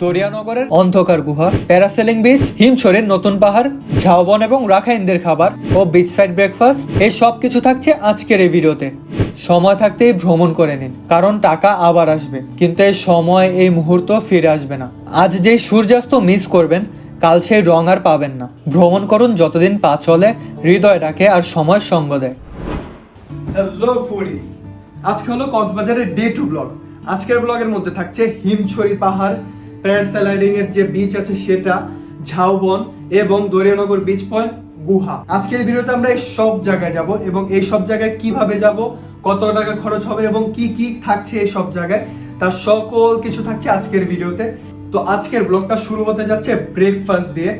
দরিয়ানগরের অন্ধকার গুহা, parasailing beach, হিমছড়ির নতুন পাহাড়, ঝাউবন এবং রাখাইনদের খাবার ও বিচ সাইড ব্রেকফাস্ট, এই সব কিছু থাকছে আজকের এই ভিডিওতে। সময় থাকতেই ভ্রমণ করে নিন, কারণ টাকা আবার আসবে, কিন্তু এই সময়, এই মুহূর্ত ফিরে আসবে না। আজ যেই সূর্যাস্ত মিস করবেন, কাল সেই রং আর পাবেন না। ভ্রমণ করুন যতদিন পা চলে, হৃদয় ডাকে আর সময় সঙ্গ দেয়। হ্যালো ফুডিজ, আজকে হলো কক্সবাজারের ডে 2 ব্লগ। আজকের ব্লগের মধ্যে থাকছে হিমছড়ি পাহাড়, প্যারাস্যালাইডিং এর যে বিচ আছে সেটা, ঝাউবন এবং দরিয়ানগর বিচ পয়েন্ট, গুহা। আজকের ভিডিওতে আমরা এই সব জায়গায় যাব এবং এই সব জায়গায় কিভাবে যাব, কত টাকা খরচ হবে এবং কি কি থাকছে এই সব জায়গায়, তার সকল কিছু থাকছে আজকের ভিডিওতে। তো আজকের ব্লগটা শুরু হতে যাচ্ছে ব্রেকফাস্ট দিয়ে,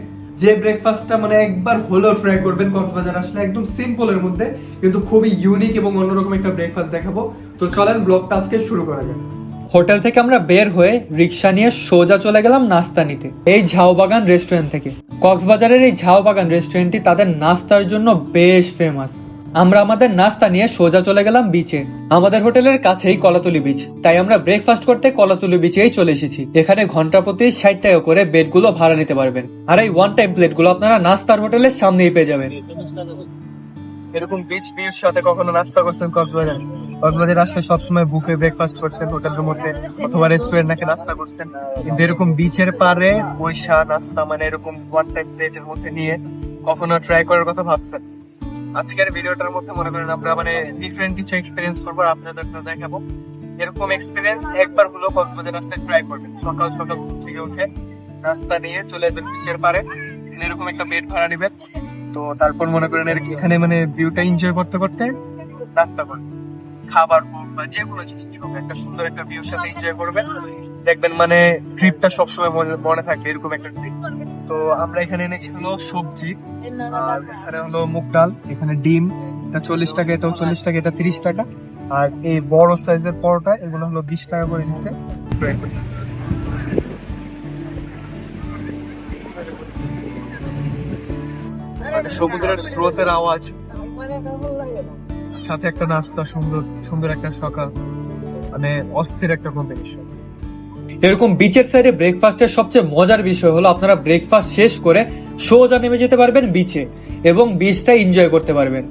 যে ব্রেকফাস্টটা মানে একবার হলেও ট্রাই করবেন কক্সবাজার আসলে। একদম সিম্পলের মধ্যে কিন্তু খুবই ইউনিক এবং অন্যরকম একটা ব্রেকফাস্ট দেখাবো। তো চলেন ব্লগটা আজকে শুরু করা যাক। হোটেল থেকে আমরা বের হয়ে রিক্সা নিয়ে সোজা চলে গেলাম নাস্তা নিতে এই ঝাউবাগান রেস্টুরেন্ট থেকে। কক্সবাজারের এই ঝাউবাগান রেস্টুরেন্টটি তাদের নাস্তার জন্য বেশ ফেমাস। আমরা আমাদের নাস্তা নিয়ে সোজা চলে গেলাম বিচে। আমাদের হোটেলের কাছেই কলাতলি বিচ, তাই আমরা ব্রেকফাস্ট করতে কলাতলি বিচেই চলে এসেছি। এখানে ঘন্টা প্রতি 60 টাকা করে বেডগুলো ভাড়া নিতে পারবেন, আর এই ওয়ান টাইম প্লেটগুলো আপনারা নাস্তার হোটেলের সামনেই পেয়ে যাবেন। এরকম বিচ ভিউর সাথে কখনো নাস্তা করছেন কক্সবাজার? কক্সবাজার আসলে সবসময় বুফে ব্রেকফাস্ট করছেন হোটেলের মধ্যে অথবা রেস্টুরেন্ট নাকি নাস্তা করছেন, কিন্তু এরকম বিচের পারে বৈশা নাস্তা মানে এরকম ওয়ান টাইম প্লেটের মধ্যে নিয়ে কখনো ট্রাই করার কথা ভাবছেন? আজকের ভিডিওটার মধ্যে মনে করেন আমরা মানে ডিফারেন্ট কিছু এক্সপিরিয়েন্স করবো, আপনাদেরকে দেখাবো। এরকম এক্সপিরিয়েন্স একবার হলো কক্সবাজার আসলে ট্রাই করবেন। সকাল সকাল ঘুম থেকে উঠে নাস্তা নিয়ে চলে আসবেন বিচের পারে, এখানে এরকম একটা বেড ভাড়া নেবেন। তো তারপর মনে করেন এখানে মানে ভিউটা এনজয় করতে করতে নাস্তা করবেন, খাবার হোক বা যে কোনো জিনিস হোক, একটা সুন্দর একটা ভিউর সাথে এনজয় করবেন। দেখবেন মানে ট্রিপটা সবসময় মনে থাকবে এরকম একটা ট্রিপ। তো আমরা এখানে এনেছি হলো সবজি, আর এখানে হলো মুগ ডাল, এখানে ডিম, এটা 40 টাকা, এটাও 40 টাকা, এটা 30 টাকা। আর এই বড় সাইজের পরোটা, এগুলো হলো 20 টাকা করে দিচ্ছে। সমুদ্রের স্রোতের আওয়াজ, সাথে একটা নাস্তা, সুন্দর সুন্দর একটা সকাল, মানে অস্থির একটা কম্বিনেশন। এরকম বিচের সাইডে ব্রেকফাস্টের সবচেয়ে মজার বিষয় হলো আপনারা ব্রেকফাস্ট শেষ করে সোজা নেমে যেতে পারবেন বিচে এবং বিচটা এনজয় করতে পারবেন।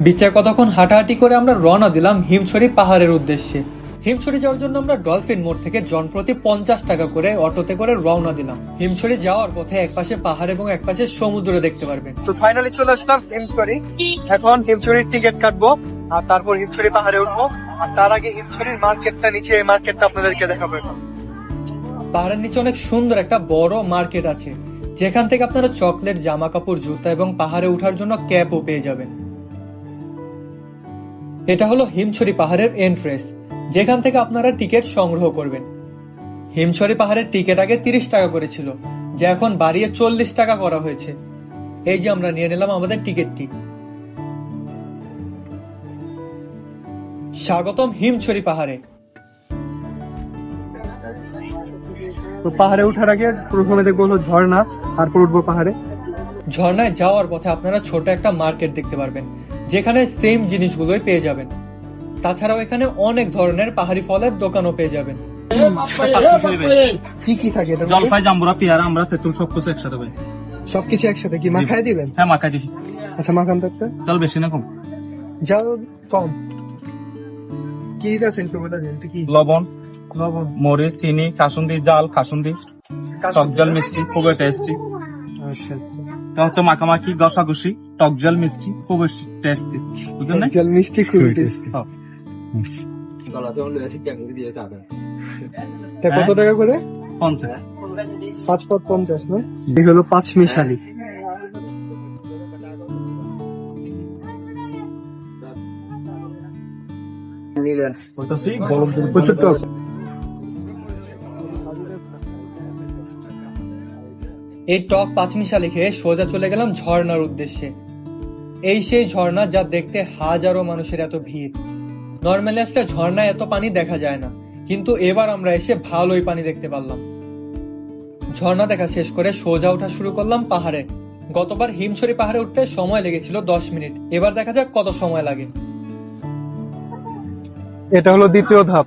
বিচে কতক্ষণ হাঁটাহাঁটি করে আমরা রওনা দিলাম হিমছড়ি পাহাড়ের উদ্দেশ্যে। হিমছড়ি যাওয়ার জন্য আমরা ডলফিন মোড় থেকে জনপ্রতি 50 টাকা করে অটোতে করে রওনা দিলাম। হিমছড়ি যাওয়ার পথে একপাশে পাহাড় এবং একপাশে সমুদ্র দেখতে পারবেন। তো ফাইনালি চলে আসলাম হিমছড়ি। এখন হিমছড়ির টিকিট কাটবো আর তারপর হিমছড়ি পাহাড়ে উঠবো। আর তার আগে হিমছড়ির মার্কেটটা নিচে, এই মার্কেটটা আপনাদেরকে দেখাবো। এখন পাহাড়ের নিচে অনেক সুন্দর একটা বড় মার্কেট আছে, যেখান থেকে আপনারা চকলেট, জামা কাপড়, জুতা এবং পাহাড়ে ওঠার জন্য ক্যাপও পেয়ে যাবেন। এটা হলো হিমছড়ি পাহাড়ের এন্ট্রেন্স, যেখান থেকে আপনারা টিকিট সংগ্রহ করবেন। হিমছড়ি পাহাড়ের টিকিট আগে 30 টাকা করে ছিল, যা এখন বাড়িয়ে 40 টাকা করা হয়েছে। এই যে আমরা নিয়ে নিলাম আমাদের টিকিটটি। স্বাগতম হিমছড়ি পাহাড়ে। তো পাহাড়ে ওঠার আগে প্রথমে দেখবো হলো ঝর্ণা, তারপর উঠবো পাহাড়ে। ঝর্ণায় যাওয়ার পথে আপনারা ছোট একটা মার্কেট দেখতে পারবেন, যেখানে সেম জিনিসগুলোই পেয়ে যাবেন। তাছাড়াও এখানে অনেক ধরনের পাহাড়ি ফলের দোকানও পেয়ে যাবেন। কি কি থাকে? জলপাই, জাম্বুরা, পেয়ারা, আমরা তেঁতুল সবকিছু একসাথে পাই। সবকিছু একসাথে কি মাখায় দিবেন? হ্যাঁ, মাখাই দিই। আচ্ছা, মাখান তো একটা। চল বেশি না কম? জাল কম। কি দিতেছেন একটু বলে দিন। কি? লবণ, লবণ, মরিচ, চিনি, কাসুন্দি, জাল, কাসুন্দি, টক জল, মিষ্টি, খুবই টেস্টি। আচ্ছা আচ্ছা। এটা হচ্ছে মাখামাখি, ঘষাঘষি, টক জল, মিষ্টি, খুবই টেস্টি। বুঝলেন না? জল মিষ্টি খুব টেস্টি। হ্যাঁ। কত টাকা করে? 50। 5 পদ 50 না? এই হলো 5 মিশালি। প্রচুর টক। এই টক পাঁচমিশালি খেয়ে সোজা চলে গেলাম ঝর্ণার উদ্দেশ্যে। এই সেই ঝর্ণা যা দেখতে হাজারো মানুষের এত ভিড়। নর্মালি আসলে ঝর্ণায় এত পানি দেখা যায় না, কিন্তু এবার আমরা এসে ভালোই পানি দেখতে পারলাম। ঝর্ণা দেখা শেষ করে সোজা ওঠা শুরু করলাম পাহাড়ে। গতবার হিমছড়ি পাহাড়ে উঠতে সময় লেগেছিল 10 মিনিট, এবার দেখা যাক কত সময় লাগে। এটা হলো দ্বিতীয় ধাপ।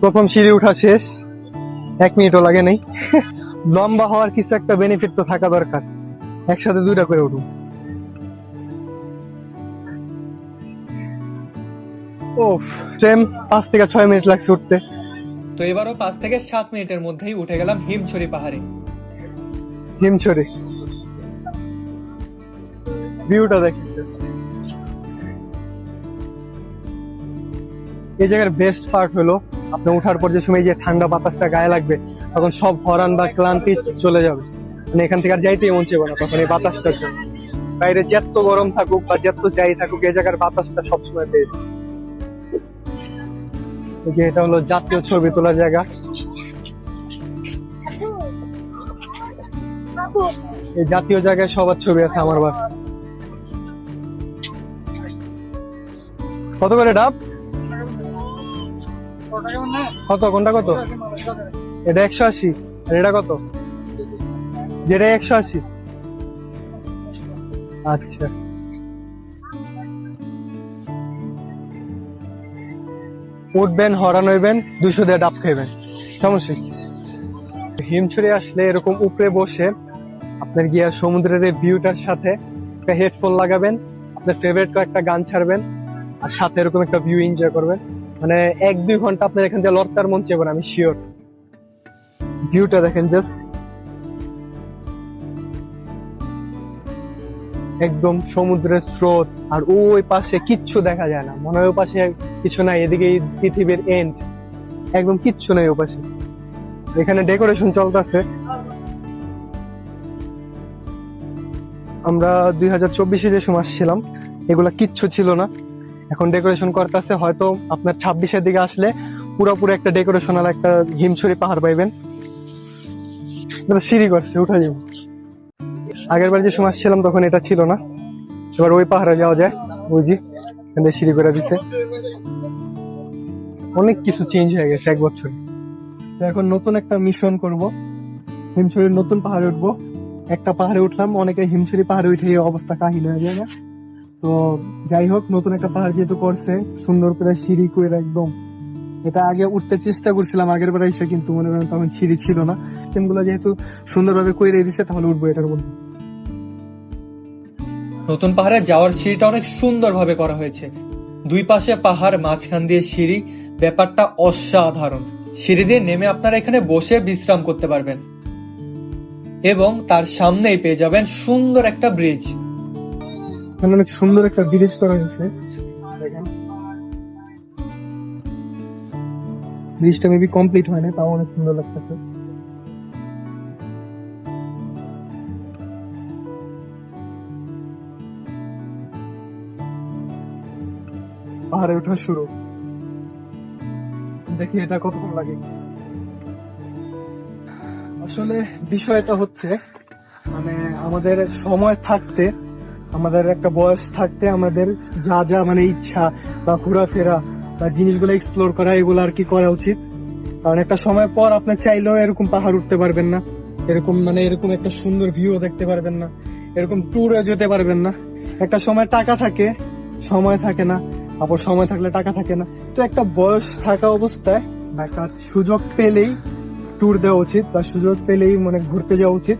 প্রথম সিঁড়ি উঠা শেষ, 1 মিনিটও লাগে নাই। লম্বা হওয়ার কিছু একটা বেনিফিট তো থাকা দরকার, একসাথে 2টা করে উঠুন। ও সেম 5 থেকে 6 মিনিট লাগছে উঠতে। তো এবারও 5 থেকে 7 মিনিটের মধ্যেই উঠে গেলাম হিমছড়ি পাহাড়ে। হিমছড়ি ভিউটা দেখেন, এই জায়গার বেস্ট পার্ট হলো আপনি ওঠার পর যে সময় যে ঠান্ডা বাতাসটা গায়ে লাগবে তখন সব হরান বা ক্লান্তি চলে যাবে, মানে এখান থেকে আর যাইতেই মন চাইবে না তখন এই বাতাসটার জন্য। বাইরে যত গরম থাকুক বা যত যাই থাকুক এই জায়গার বাতাসটা সবসময় বেস্ট। এটা হলো জাতীয় ছবি তোলার জায়গা। এই জাতীয় জায়গায় সবার ছবি আছে আমার বার। কত করে ডাব? কত কোনটা কত? এটা 180 আর এটা কত? যেটা 180। আচ্ছা উঠবেন, হরান হইবেন, 200 দিয়ে ডাব খাইবেন, সমস্যা কি? হিমছড়ি আসলে এরকম উপরে বসে আপনার গিয়া সমুদ্রের এই ভিউটার সাথে একটা হেডফোন লাগাবেন, আপনার ফেভারিট একটা গান ছাড়বেন আর সাথে এরকম একটা ভিউ এনজয় করবেন, মানে 1-2 ঘন্টা আপনার এখান থেকে লড়তার মন চাইবে না, আমি শিওর। ভিউটা দেখেন জাস্ট, একদম সমুদ্রের স্রোত, আর ওই পাশে কিচ্ছু দেখা যায় না, মনে হয় ওই পাশে কিছু নাই, এদিকে পৃথিবীর এন্ড, একদম কিচ্ছু নাই ওপাশে। এখানে ডেকোরেশন চলতেছে। আমরা 2024-এ যে সময় আসছিলাম এগুলা কিচ্ছু ছিল না, এখন ডেকোরেশন করতেছে। হয়তো আপনার 26-এর দিকে আসলে পুরোপুরি একটা ডেকোরেশনাল একটা হিমছড়ি পাহাড় পাইবেন। সিঁড়ি করছে, উঠা যাব। আগের বার যে সময় আসছিলাম তখন এটা ছিল না, এবার ওই পাহাড়ে যাওয়া যায়, বুঝি এখানে সিঁড়ি করে দিছে। অনেক কিছু চেঞ্জ হয়ে গেছে 1 বছর। এখন নতুন একটা মিশন করব, হিমছড়ির নতুন পাহাড়ে উঠবো। একটা পাহাড়ে উঠলাম, অনেকে হিমছড়ি পাহাড়ে উঠে এই অবস্থা কাহিল হয়ে যায় না। তো যাই হোক, নতুন একটা পাহাড় যেহেতু করছে, সুন্দর করে সিঁড়ি করে একদম, এটা আগে উঠতে চেষ্টা করছিলাম আগের বার এসে, কিন্তু মনে করেন তখন সিঁড়ি ছিল না। সিস্টেমগুলো যেহেতু সুন্দরভাবে করে দিছে তাহলে উঠবো এটার মধ্যে। নতুন পাহাড়ে যাওয়ার সিঁড়িটা অনেক সুন্দরভাবে করা হয়েছে, 2 পাশে পাহাড়, মাঝখান দিয়ে সিঁড়ি, ব্যাপারটা অসাধারণ। সিঁড়ি দিয়ে নেমে আপনারা এখানে বসে বিশ্রাম করতে পারবেন এবং তার সামনেই পেয়ে যাবেন সুন্দর একটা ব্রিজ। অনেক সুন্দর একটা ব্রিজ করা হয়েছে, দেখেন ব্রিজটা মেবি কমপ্লিট হয় না, তাও অনেক সুন্দর লাগতেছে। পাহাড়ে ওঠা শুরু, দেখি এটা কতক্ষণ লাগে। আসলে বিষয়টা হচ্ছে মানে আমাদের সময় থাকতে, আমাদের একটা বয়স থাকতে আমাদের যা যা মানে ইচ্ছা বা ঘোরাফেরা বা জিনিসগুলো এক্সপ্লোর করা, এগুলো আর কি করা উচিত। কারণ একটা সময় পর আপনি চাইলেও এরকম পাহাড় উঠতে পারবেন না, এরকম মানে এরকম একটা সুন্দর ভিউ দেখতে পারবেন না, এরকম ট্যুরে যেতে পারবেন না। একটা সময় টাকা থাকে, সময় থাকে না, আবার সময় থাকলে টাকা থাকে না। তো একটা বয়স থাকা অবস্থায় বা একটা সুযোগ পেলেই ট্যুর দেওয়া উচিত বা সুযোগ পেলেই মানে ঘুরতে যাওয়া উচিত।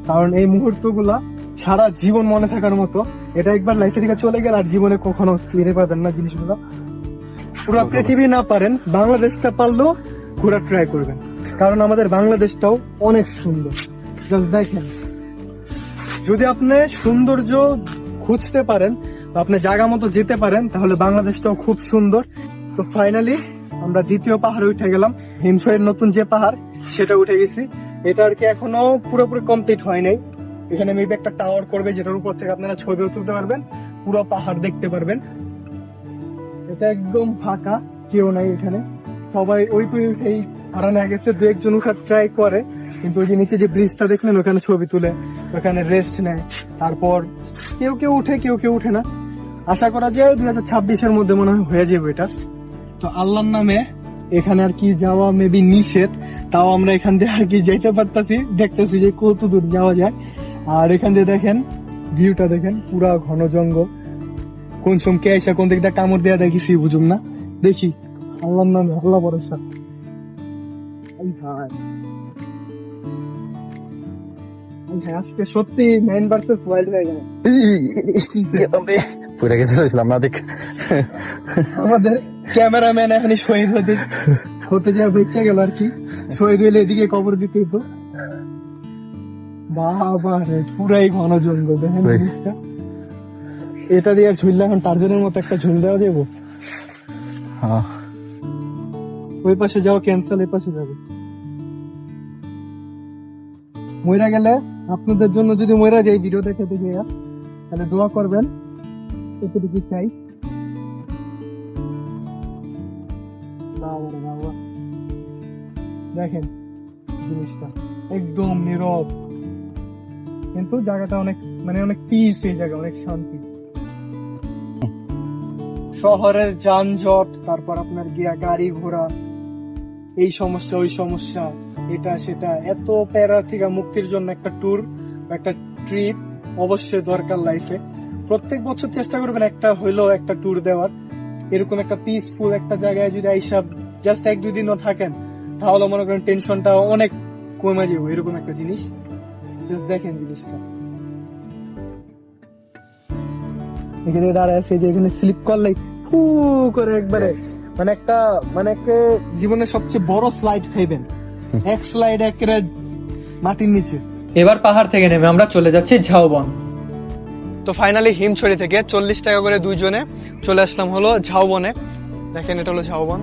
কারণ এই মুহূর্তগুলা সারা জীবন মনে থাকার মতো, এটা একবার লাইফে থেকে চলে গেলে আর জীবনে কখনো ফিরে পাবেন না জিনিসগুলো। পুরো পৃথিবী না পারেন, বাংলাদেশটা পারলেও ঘোরা ট্রাই করবেন, কারণ আমাদের বাংলাদেশটাও অনেক সুন্দর। জাস্ট দেখেন, যদি আপনি সৌন্দর্য খুঁজতে পারেন, আপনি জায়গা মতো যেতে পারেন, তাহলে বাংলাদেশটাও খুব সুন্দর। তো ফাইনালি আমরা দ্বিতীয় পাহাড়ে উঠে গেলাম, হিমছড়ির নতুন যে পাহাড় সেটা উঠে গেছি। এটা আর কি এখনো পুরোপুরি কমপ্লিট হয় নাই। এখানে মেবি একটা টাওয়ার করবে, যেটার উপর থেকে আপনারা ছবিও তুলতে পারবেন, পুরো পাহাড় দেখতে পারবেন। এটা একদম ফাঁকা, কেউ নাই এখানে, সবাই ওই এই হারানো গেছে। 2-1 উঠার ট্রাই করে, কিন্তু ওই যে নিচে যে ব্রিজটা দেখলেন ওখানে ছবি তুলে, ওখানে রেস্ট নেয়। তারপর কেউ কেউ উঠে, কেউ কেউ উঠে না। আশা করা যায় 2026-এর মধ্যে মনে হয় হয়ে যাবে এটা। তো আল্লাহর নামে এখানে আর কি যাওয়া মেবি নিষেধ, তাও আমরা এখান দিয়ে আর কি যাইতে পারতাছি, দেখতেছি যে কত দূর যাওয়া যায়। আর এখান দিয়ে দেখেন ভিউটা, দেখেন পুরা ঘন জঙ্গল, কোন সমকে এসে কোন দিক দিয়ে কামড় দেওয়া দেখেছি বুঝুম না। দেখি আল্লাহর নামে, আল্লাহ ভরসা। আজকে সত্যি ম্যান ভার্সেস ওয়াইল্ড হয়ে গেল। পুরা গেছিলাম না দেখ আমাদের ক্যামেরাম্যান এখনই শহীদ হতে যা বেঁচে গেল আর কি। শহীদ হইলে এদিকে কবর দিতে হতো। বাবা রে, পুরাই ঘন জঙ্গল, দেখেন জিনিসটা। এটা দিয়ে আর ঝুললে এখন টার্জেনের মতো একটা ঝুল দেওয়া যাবো। ওই পাশে যাও ক্যান্সেল, এই পাশে যাবে। মইরা গেলে আপনাদের জন্য, যদি মইরা যাই ভিডিও দেখে গিয়ে, তাহলে দোয়া করবেন, এতটুকু চাই। বাবা রে বাবা, দেখেন জিনিসটা একদম নীরব, কিন্তু জায়গাটা অনেক অনেক পিস, এই জায়গা অনেক শান্তি। শহরের যানজট, তারপর আপনার গিয়া গাড়ি ঘোড়া, এই সমস্যা ওই সমস্যা, এটা সেটা, এত প্যারা থেকে মুক্তির জন্য একটা ট্যুর, একটা ট্রিপ অবশ্যই দরকার লাইফে। প্রত্যেক বছর চেষ্টা করবেন একটা হইলেও একটা ট্যুর দেওয়ার। এরকম একটা পিসফুল একটা জায়গায় যদি আইসা জাস্ট 1-2 দিনও থাকেন, তাহলে মনে করেন টেনশনটা অনেক কমে যাবে। এরকম একটা জিনিস জাস্ট দেখেন জিনিসটা। এখানে দাঁড়ায় আছে যে, এখানে স্লিপ করলে ফু করে একবারে একটা জীবনের সবচেয়ে বড় স্লাইড খাইবেন, এক স্লাইড একেবারে মাটির নিচে। এবার পাহাড় থেকে নেমে আমরা চলে যাচ্ছি ঝাউবন। তো ফাইনালি হিমছড়ি থেকে 40 টাকা করে দুইজনে চলে আসলাম হলো ঝাউবনে। দেখেন এটা হলো ঝাউবন।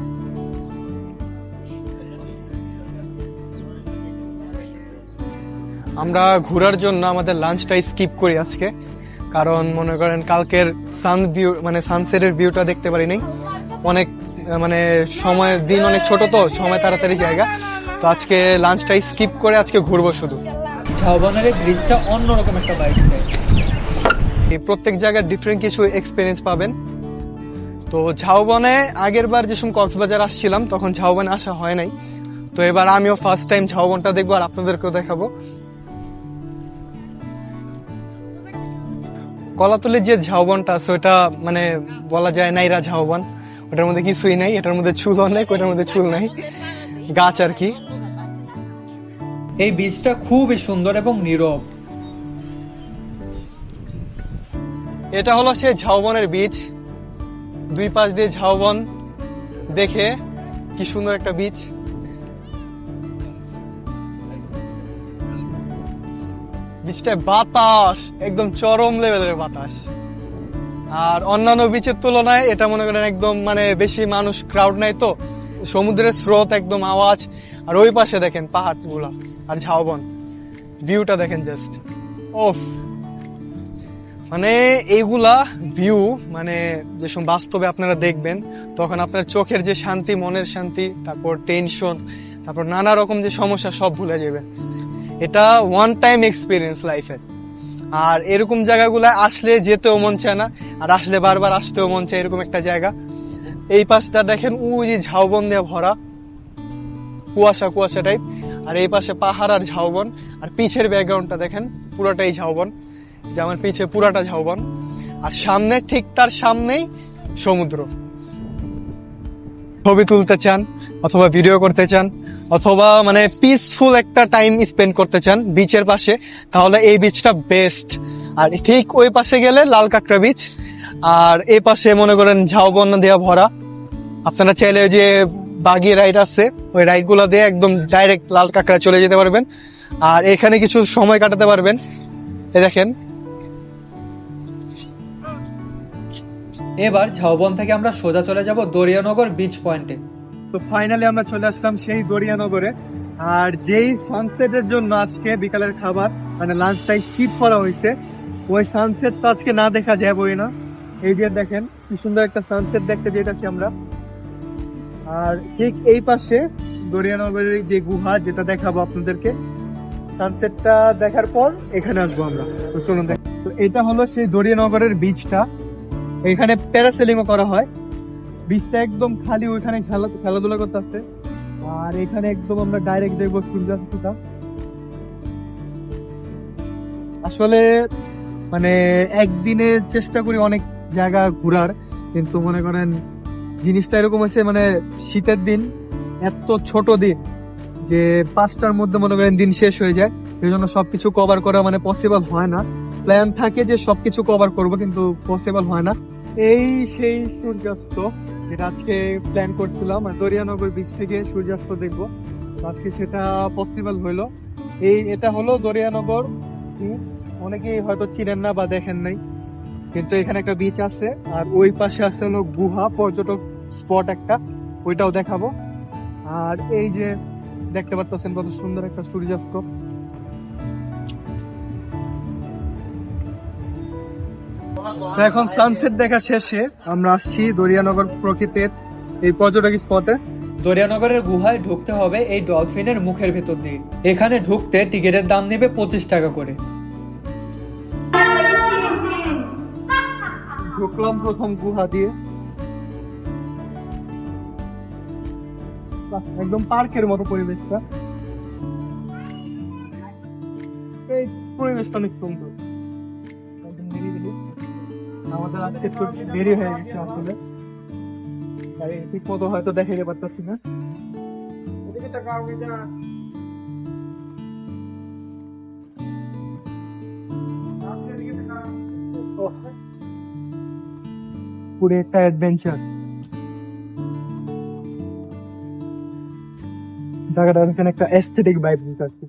আমরা ঘোরার জন্য আমাদের লাঞ্চটা স্কিপ করি আজকে, কারণ মনে করেন কালকের সানসেটের ভিউটা দেখতে পারি নাই। অনেক সময়ের দিন অনেক ছোট, তো সময় তাড়াতাড়ি জায়গা। তো আজকে লাঞ্চটা স্কিপ করে আজকে ঘুরবো শুধু। ঝাউবনের এই ব্রিজটা অন্যরকম একটা বাইক। এই প্রত্যেক জায়গার ডিফারেন্ট কিছু এক্সপিরিয়েন্স পাবেন। তো ঝাউবনে আগের বার যে সময় কক্সবাজার আসছিলাম, তখন ঝাউবনে আসা হয় নাই। তো এবার আমিও ফার্স্ট টাইম ঝাউবনটা দেখবো আর আপনাদেরকেও দেখাবো। কলাতলির যে ঝাউবনটা আছে, ওটা বলা যায় নাইরা ঝাউবন। ওটার মধ্যে কিছুই নাই, এটার মধ্যে চুল অনেক, ওটার মধ্যে চুল নাই, গাছ আর কি। এই বীজটা খুবই সুন্দর এবং নীরব। এটা হলো সেই ঝাউবনের বীজ। দুই পাশ দিয়ে ঝাউবন, দেখে কি সুন্দর একটা বীজ। বীজটায় বাতাস একদম চরম লেভেলের বাতাস। আর অন্যান্য বীচের তুলনায় এটা মনে করেন একদম বেশি মানুষ, ক্রাউড নাই, তো সমুদ্রের স্রোত একদম আওয়াজ। আর ওই পাশে দেখেন পাহাড় গুলা আর ঝাউবন, ভিউটা দেখেন জাস্ট ওফ। এইগুলা ভিউ যে সময় বাস্তবে আপনারা দেখবেন, তখন আপনার চোখের যে শান্তি, মনের শান্তি, তারপর টেনশন, তারপর নানা রকম যে সমস্যা, সব ভুলে যাবে। এটা ওয়ান টাইম এক্সপিরিয়েন্স লাইফে। আর এরকম জায়গাগুলো আসলে যেতেও মন চায় না, আর আসলে বারবার আসতেও মন চায়। এরকম একটা জায়গা। এই পাশটা দেখেন, ওই যে ঝাউবন দিয়ে ভরা, কুয়াশা কুয়াশা টাইপ। আর এই পাশে পাহাড় আর ঝাউবন। আর পিছের ব্যাকগ্রাউন্ডটা দেখেন, পুরোটাই ঝাউবন। যে আমার পিছে পুরাটা ঝাউবন, আর সামনে, ঠিক তার সামনেই সমুদ্র। ছবি তুলতে চান, অথবা ভিডিও করতে চান, অথবা পিসফুল একটা টাইম স্পেন্ড করতে চান বিচের পাশে, তাহলে এই বিচটা বেস্ট। আর ঠিক ওই পাশে গেলে লাল কাঁকড়া বিচ, আর এই পাশে মনে করেন ঝাউবন দেওয়া ভরা। আপনারা চাইলে যে বাগি রাইড আছে, ওই রাইড গুলো দিয়ে একদম ডাইরেক্ট লাল কাঁকড়া চলে যেতে পারবেন। আর এখানে কিছু সময় কাটাতে পারবেন। এই দেখেন, এবার ঝাউবন থেকে আমরা সোজা চলে যাব দরিয়ানগর বিচ পয়েন্টে। তো ফাইনালি আমরা চলে আসলাম সেই দরিয়ানগরে। আর যেই সানসেটের জন্য আজকে বিকালের খাবার লাঞ্চটা স্কিপ করা হয়েছে, ওই সানসেট তো আজকে না দেখা যাবেই না। এই যে দেখেন কি সুন্দর একটা সানসেট দেখতে যেতেছি আমরা। আর ঠিক এই পাশে দরিয়ানগরের যে গুহা, যেটা দেখাবো আপনাদেরকে। সানসেটটা দেখার পর এখানে আসবো আমরা। তো চলুন দেখ। তো এটা হলো সেই দরিয়ানগরের বিচটা। এখানে প্যারাসেলিংও করা হয়। বিচটা একদম খালি, ওইখানে খেলাধুলা করতে আসছে। আর এখানে একদম আমরা ডাইরেক্ট দেখবো সূর্যাস্তটা। আসলে একদিনে চেষ্টা করি অনেক জায়গা ঘোরার, কিন্তু মনে করেন জিনিসটা এরকম হচ্ছে, শীতের দিন, এত ছোট দিন, যে 5টার মধ্যে মনে করেন দিন শেষ হয়ে যায়, এই জন্য সবকিছু কভার করা মানে পসিবল হয় না। প্ল্যান থাকে যে সবকিছু কভার করব, কিন্তু পসিবল হয় না। এই সেই সূর্যাস্ত যেটা আজকে প্ল্যান করছিলাম, আর দরিয়ানগর বিচ থেকে সূর্যাস্ত দেখবো, আজকে সেটা পসিবল হইলো। এটা হলো দরিয়ানগর বিচ। অনেকেই হয়তো চিনেন না বা দেখেন নাই, কিন্তু এখানে একটা বিচ আছে, আর ওই পাশে আছে হলো গুহা পর্যটক স্পট একটা, ওইটাও দেখাবো। আর এই যে দেখতে পাচ্ছেন কত সুন্দর একটা সূর্যাস্ত। তো এখন সানসেট দেখা শেষে আমরা আসছি দরিয়ানগর প্রকৃতির এই পর্যটক স্পটে। দরিয়ানগরের গুহায় ঢুকতে হবে এই ডলফিনের মুখের ভেতর দিয়ে। এখানে ঢুকতে টিকিটের দাম নেবে 25 টাকা করে। ঢুকলাম প্রথম গুহা দিয়ে, একদম পার্কের মতো পরিবেশটা। এই পরিবেশটা অনেক সুন্দর, একদম নিরিবিলি। আমাদের আজকে একটু দেরি হয়ে গেছে আসলে, তাই ঠিক মতো হয়তো দেখাইতে পারতেছি না। পুরো একটা অ্যাডভেঞ্চার। জায়গাটা এখানে একটা এস্থেটিক ভাইব দিতে আছে।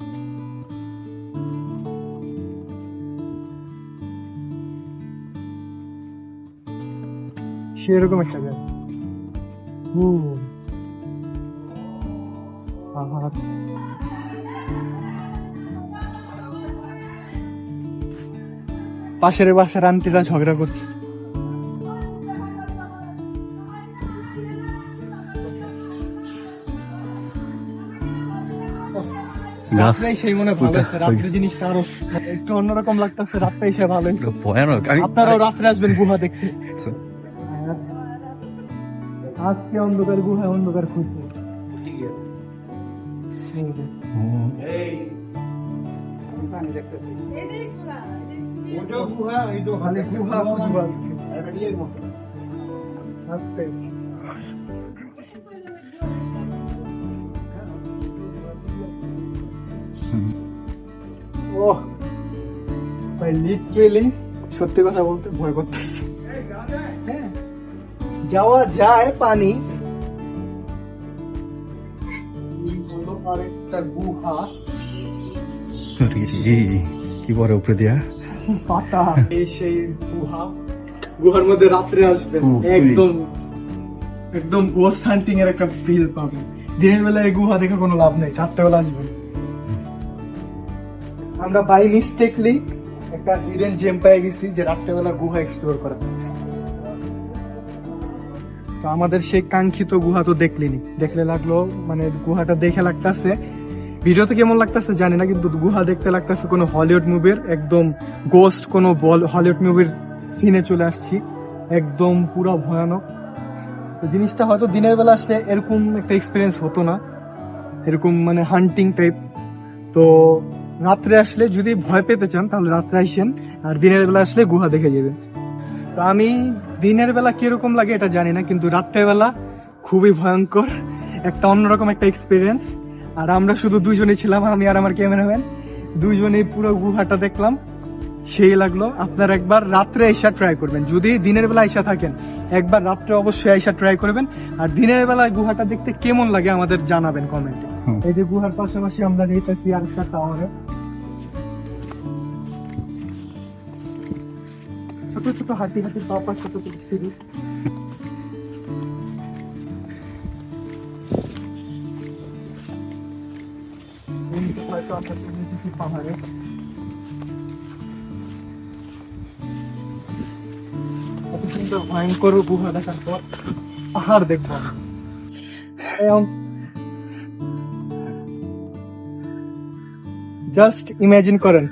সেরকম একটা জায়গা। আহা। পাশের বাসার আন্টিরা ঝগড়া করছে। রাত্রে সেই মনে ভালো আছে, রাত্রে জিনিসটা আরো একটু অন্যরকম লাগতেছে। রাত্রে এসে ভালোই ভয়ানক। আপনারাও রাত্রে আসবেন গুহা দেখতে। আজকে অন্ধকার গুহায় অন্ধকার খুঁজছে। ওহ ভাই, লিটারেলি সত্যি কথা বলতে ভয় করতেছে। হ্যাঁ, যাওয়া যায় পানি। এই হলো আরেকটা গুহা, কি বড় উপরে দিয়া পাতা। এই সেই গুহা, গুহার মধ্যে রাত্রে আসবেন, একদম একদম গোস্ট হান্টিং এর একটা ফিল পাবেন। দিনের বেলা এই গুহা দেখে কোনো লাভ নেই, রাত্রেবেলা আসবেন। আমরা বাই মিস্টেকলি একটা হিডেন জেম পেয়ে গেছি, যে রাত্রেবেলা গুহা এক্সপ্লোর করা। তো আমাদের সেই কাঙ্ক্ষিত গুহা তো দেখলিনি, দেখলে লাগলো মানে গুহাটা দেখে লাগতেছে, ভিডিওতে কেমন লাগতেছে জানি না, কিন্তু গুহা দেখতে লাগতেছে কোনো হলিউড মুভির, একদম গোস্ট কোনো হলিউড মুভির সিনে চলে আসছি, একদম পুরো ভয়ানক। তো জিনিসটা হয়তো দিনের বেলা আসলে এরকম একটা এক্সপিরিয়েন্স হতো না, এরকম মানে হান্টিং টাইপ। তো রাত্রে আসলে যদি ভয় পেতে চান তাহলে রাত্রে আসেন, আর দিনের বেলা আসলে গুহা দেখে যাবেন। তো আমি দিনের বেলা কিরকম লাগে এটা জানি না, কিন্তু রাত্রের বেলা খুবই ভয়ঙ্কর, একটা অন্যরকম একটা এক্সপিরিয়েন্স। আর আমরা শুধু দুজনেই ছিলাম, আমি আর আমার ক্যামেরাম্যান, দুজনেই পুরো গুহাটা দেখলাম, সেই লাগলো। আপনারা একবার রাত্রে আইসা ট্রাই করবেন, যদি দিনের বেলা আইসা থাকেন একবার রাত্রে অবশ্যই আইসা ট্রাই করবেন। আর দিনের বেলায় গুহাটা দেখতে কেমন লাগে আমাদের জানাবেন কমেন্টে। এই যে গুহার পাশাপাশি আমরা দেখতেছি আরেকটা টাওয়ারে, ছোট ছোট হাতি হাতি পাপা, ছোট ছোট সিঁড়ি। হয়তো আমরা পাহাড়ে এত সুন্দর ভয়ঙ্কর গুহা দেখার পর পাহাড় দেখবো। জাস্ট ইমাজিন করেন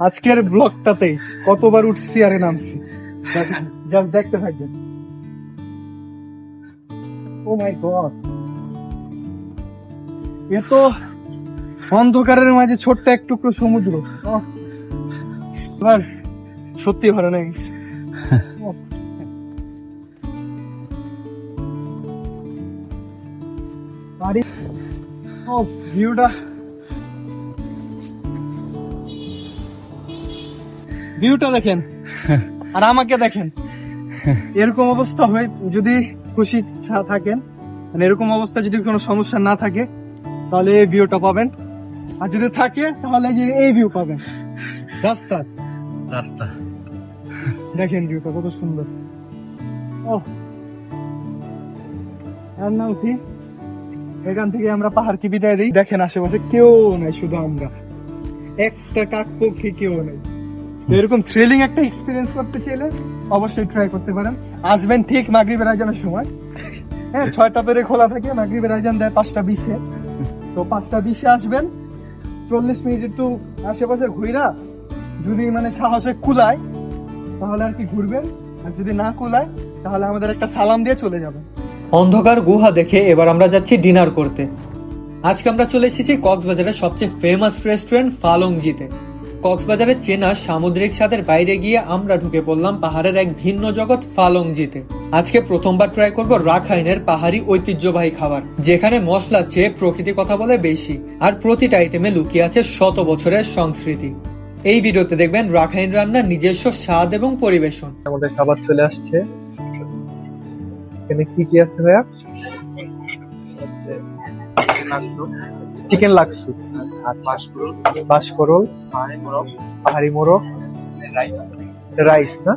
আজকের ব্লগটাতেই কতবার উঠছি আর নামছি, জাস্ট দেখতে থাকবেন। ও মাই গড, এ তো অন্ধকারের মাঝে ছোট্ট এক টুকরো সমুদ্র। এবার সত্যি ভালো লেগেছে। ও ভিউটা দেখেন আর আমাকে দেখেন। এরকম অবস্থা হয়ে যদি খুশি থাকেন, মানে এরকম অবস্থা যদি কোনো সমস্যা না থাকে, তাহলে এই ভিউটা পাবেন। আর যদি থাকে তাহলে যে এই ভিউ পাবেন রাস্তা। দেখেন ভিউটা কত সুন্দর। ও আর না উঠি, এখান থেকে আমরা পাহাড়কে বিদায় দিই। দেখেন আশেপাশে কেউ নাই, শুধু আমরা, একটা কাকপক্ষী কেউ নেই। তো এরকম থ্রিলিং একটা এক্সপিরিয়েন্স করতে চাইলে অবশ্যই ট্রাই করতে পারেন। আসবেন ঠিক মাগরিবের আজানের সময়। হ্যাঁ, 6টা ধরে খোলা থাকে, মাগরিবের আজান দেয় 5টা 20-এ। তো 5টা 20-এ আসবেন, 40 মিনিট একটু আশেপাশে ঘুরা, যদি মানে সাহসে কুলায় তাহলে আর কি ঘুরবেন, আর যদি না কুলায় তাহলে আমাদের একটা সালাম দিয়ে চলে যাবেন। অন্ধকার গুহা দেখে এবার আমরা যাচ্ছি ডিনার করতে। আজকে আমরা চলে এসেছি কক্সবাজারের সবচেয়ে ফেমাস রেস্টুরেন্ট ফালংজিতে। কক্সবাজারের চেনা সামুদ্রিক স্বাদের বাইরে গিয়ে আমরা ঢুকে পড়লাম পাহাড়ের এক ভিন্ন জগৎ ফালংজিতে। আজকে প্রথমবার ট্রাই করব রাখাইনের পাহাড়ি ঐতিহ্যবাহী খাবার, যেখানে মশলার চেয়ে প্রকৃতি কথা বলে বেশি, আর প্রতিটা আইটেমে লুকিয়ে আছে শত বছরের সংস্কৃতি। এই ভিডিওতে দেখবেন রাখাইন রান্নার নিজস্ব স্বাদ এবং পরিবেশন। আমাদের খাবার চলে আসছে। এখানে কি কি আছে ভাইয়া? চিকেন লাক্সু, বাঁশকরল, পাহাড়ি মোরগ, রাইস না,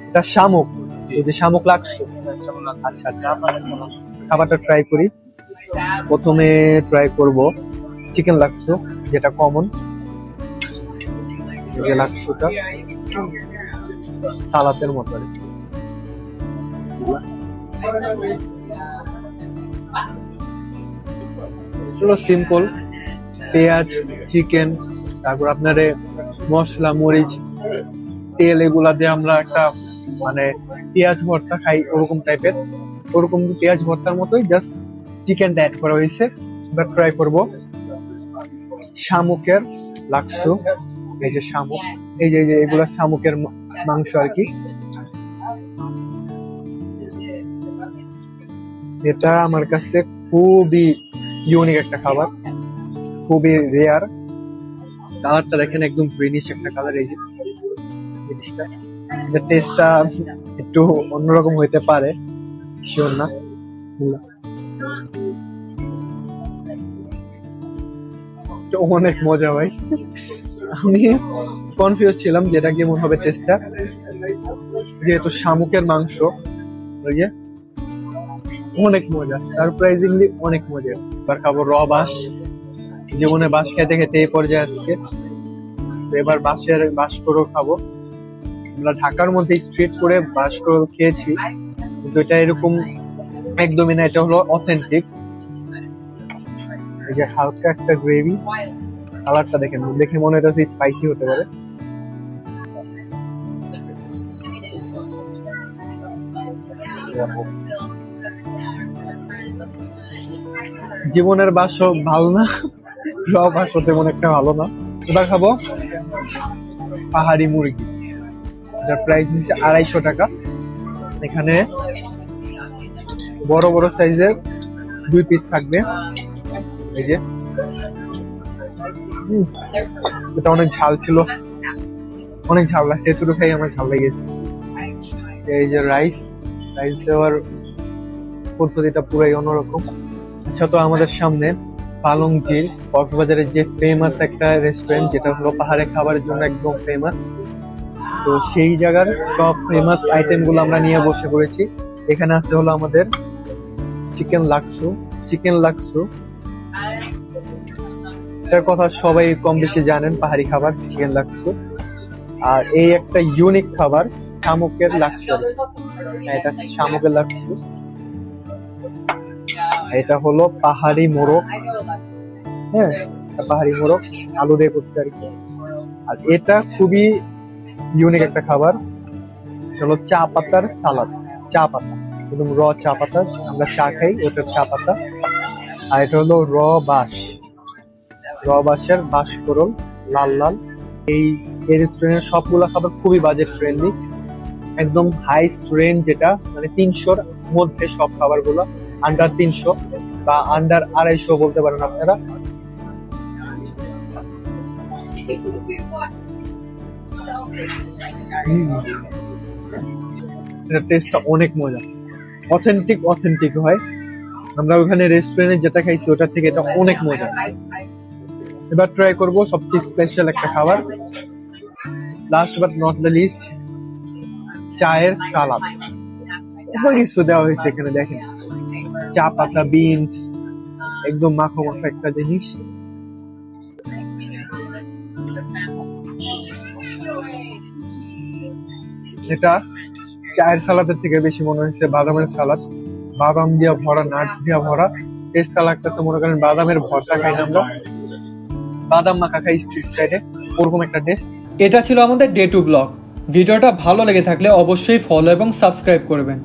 এটা শামুক, এই যে শামুক লাক্সু। আচ্ছা আচ্ছা, খাবারটা ট্রাই করি। প্রথমে ট্রাই করব চিকেন লাক্সু, যেটা কমন। এই যে লাক্সুটা সালাতের মতো আর কি। চলো সিম্পল, পেঁয়াজ, চিকেন, তারপর আপনার মশলা, মরিচ, তেল, এগুলা দিয়ে আমরা একটা মানে পেঁয়াজ ভর্তা খাই, ওরকম টাইপের, ওরকম পেঁয়াজ ভর্তার মতোই, জাস্ট চিকেনটা অ্যাড করা হয়েছে। এবার ট্রাই করব শামুকের লাক্সু। এই যে শামুক, এই যে এগুলা শামুকের মাংস আর কি। এটা আমার কাছে খুবই ইউনিক একটা খাবার, খুবই রেয়ার। কালারটা দেখেন, একদম গ্রিনিশ একটা কালার। এই যে জিনিসটা, টেস্টটা একটু অন্যরকম হইতে পারে, শিওর না। অনেক মজা ভাই, আমি কনফিউজ ছিলাম যেটা কেমন হবে টেস্টটা, যেহেতু শামুকের মাংস। ওই যে অনেক মজা, সারপ্রাইজিংলি অনেক মজা। এবার খাবো র বাঁশ। জীবনে বাঁশ খেতে খেতে এই পর্যায়ে আজকে। এবার বাঁশকরল খাবো। আমরা ঢাকার মধ্যে স্ট্রিট করে বাঁশকরল খেয়েছি, কিন্তু এটা এরকম একদমই না, এটা হলো অথেন্টিক। এই যে হালকা একটা গ্রেভি, কালারটা দেখেন, দেখে মনে হচ্ছে স্পাইসি হতে পারে। জীবনের বাস ভালো না, র বাস হতে মনে একটা ভালো না। এবার খাবো পাহাড়ি মুরগি, যার প্রাইস নিচ্ছে 250 টাকা। এখানে বড় বড় সাইজের 2 পিস থাকবে। এই যে এটা অনেক ঝাল ছিল, অনেক ঝাল লাগছে, এতটুকু খাই আমার ঝাল লেগেছে। এই যে রাইস দেওয়ার পদ্ধতিটা পুরাই অন্যরকম। আচ্ছা, তো আমাদের সামনে ফালংজির কক্সবাজারের যে ফেমাস একটা রেস্টুরেন্ট, যেটা হলো পাহাড়ে খাবারের জন্য একদম ফেমাস। তো সেই জায়গার সব ফেমাস আইটেম গুলো আমরা নিয়ে বসে পড়েছি। এখানে আছে হলো আমাদের চিকেন লাক্সু, এটার কথা সবাই কম বেশি জানেন, পাহাড়ি খাবার চিকেন লাক্সু। আর এই একটা ইউনিক খাবার শামুকের লাক্সু, এটা শামুকের লাক্সু। এটা হলো পাহাড়ি মোরগ, হ্যাঁ পাহাড়ি মোরগ আলু দিয়ে করছে আর কি। আর এটা খুবই ইউনিক একটা খাবার, হলো চা পাতার সালাদ। চা পাতা, একদম র চা পাতা, আমরা চা খাই ওটার চা পাতা। আর এটা হলো র বাঁশের বাঁশকরল, লাল লাল। এই রেস্টুরেন্টের সবগুলো খাবার খুবই বাজেট ফ্রেন্ডলি, একদম হাইস্ট রেঞ্জ, যেটা মানে 300-র মধ্যে সব খাবারগুলো। আন্ডার 300 বা আন্ডার 250 বলতে পারেন আপনারা। এটার টেস্টটা অনেক মজা, অথেন্টিক হয়। আমরা ওখানে রেস্টুরেন্টে যেটা খাইছি ওটার থেকে এটা অনেক মজা। এবার ট্রাই করব সবচেয়ে স্পেশাল একটা খাবার, last but not the least, চায়ের সালাদ। সুপার কিছু দেওয়া হয়েছে এখানে, দেখেন চা পাতা, বিনস, একদম মাখো মাখো একটা জিনিস। এটা চায়ের সালাদের থেকে বেশি মনে হয়েছে বাদামের সালাদ, বাদাম দিয়া ভরা, নাটস দিয়া ভরা। টেস্টটা লাগতেছে মনে করেন বাদামের ভর্তা খাই না আমরা, বাদাম মাখা খাই স্ট্রিট সাইডে, ওরকম একটা টেস্ট। এটা ছিল আমাদের ডে 2 ব্লগ। ভিডিওটা ভালো লেগে থাকলে অবশ্যই ফলো এবং সাবস্ক্রাইব করবেন।